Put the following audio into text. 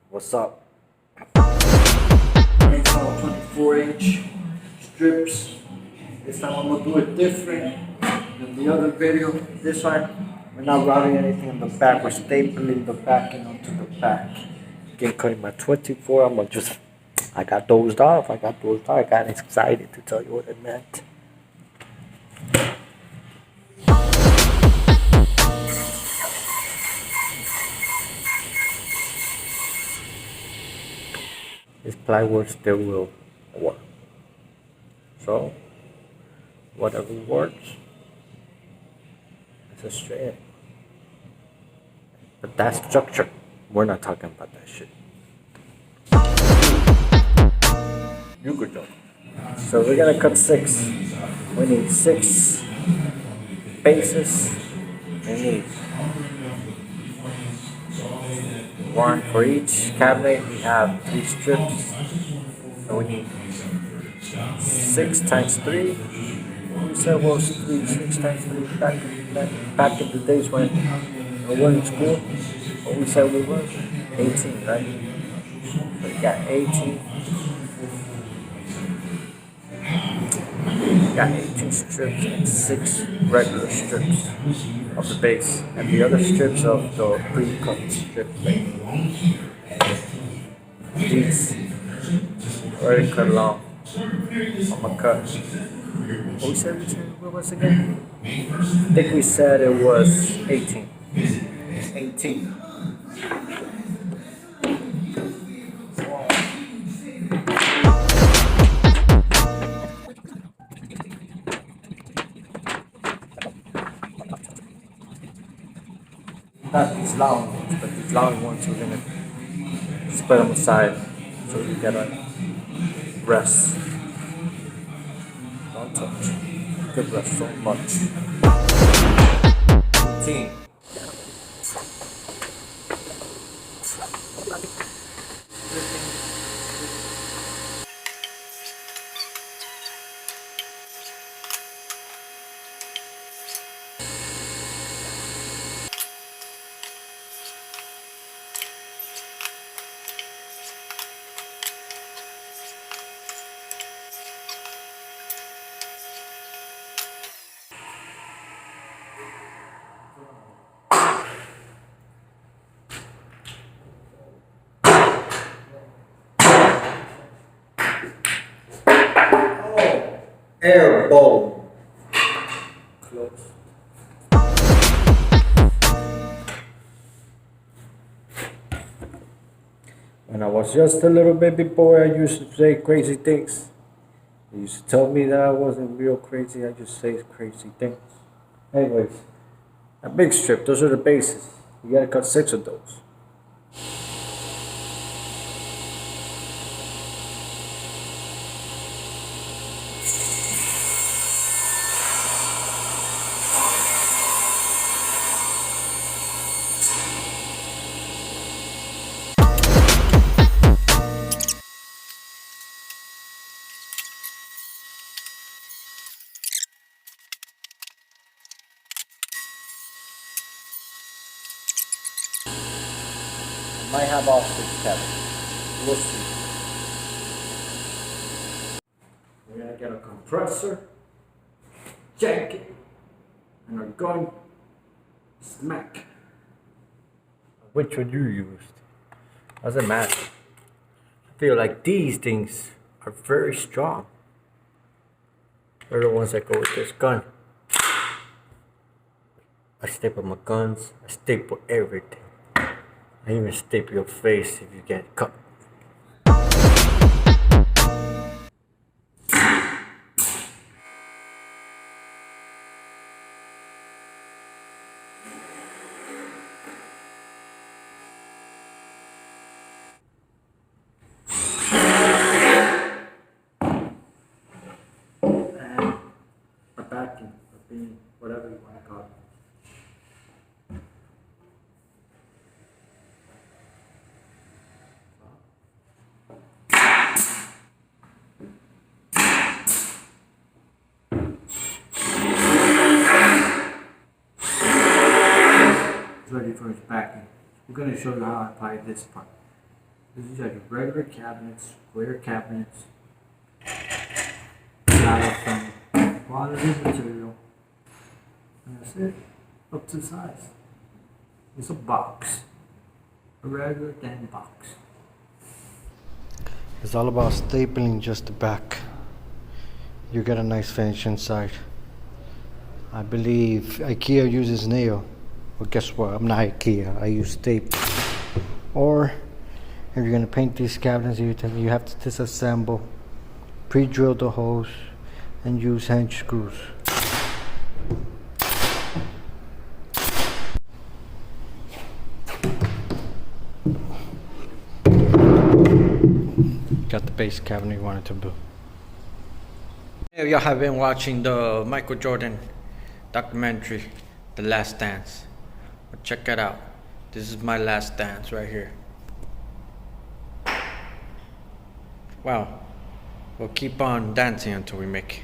What's up? Next all 24-inch strips. This time I'm gonna do it different than the other video. This one, we're not routing anything in the back. We're stapling the backing onto the back. Again, cutting my 24. I got dozed off. I got excited to tell you what it meant. This plywood still will work. So, whatever works, it's a straight. But that structure, we're not talking about that shit. You could do. So we're gonna cut 6. We need 6 bases. We need 1 for each cabinet. We have 3 strips. So we need 6 times 3. We said was 6 times 3 back in the days when we were in school. What we said we were 18, right? So we got 18. We got 18 strips and 6 regular strips of the base, and the other strips of the pre-cut strips. These already cut along. I'm gonna cut. What we said it was again? I think we said it was 18. 18. Not these long ones, but these long ones we're gonna spread them aside so you get a rest. Don't touch. You could rest so much. 18. Air bowl. Close. When I was just a little baby boy, I used to say crazy things. They used to tell me that I wasn't real crazy, I just say crazy things. Anyways, a big strip, those are the bases. You gotta cut 6 of those. Might have all 6 cabinets. We'll see. We're gonna get a compressor, jacket, and a gun. Smack. Which one you used? Doesn't matter. I feel like these things are very strong. They're the ones that go with this gun. I staple my guns. I staple everything. I even staple your face if you get cut. And a backing, a beam, whatever you want to call it. Ready for its backing. I'm going to show you how I apply this part. These are the regular cabinets, square cabinets, out of some quality material. And that's it. Up to size. It's a box. A regular damn box. It's all about stapling just the back. You get a nice finish inside. I believe IKEA uses nail. Well, guess what? I'm not IKEA. I use tape. Or if you're gonna paint these cabinets, you have to disassemble, pre-drill the holes, and use hinge screws. Got the base cabinet you wanted to build. Y'all have been watching the Michael Jordan documentary, The Last Dance. Well, check it out. This is my last dance right here. Wow. We'll keep on dancing until we make it.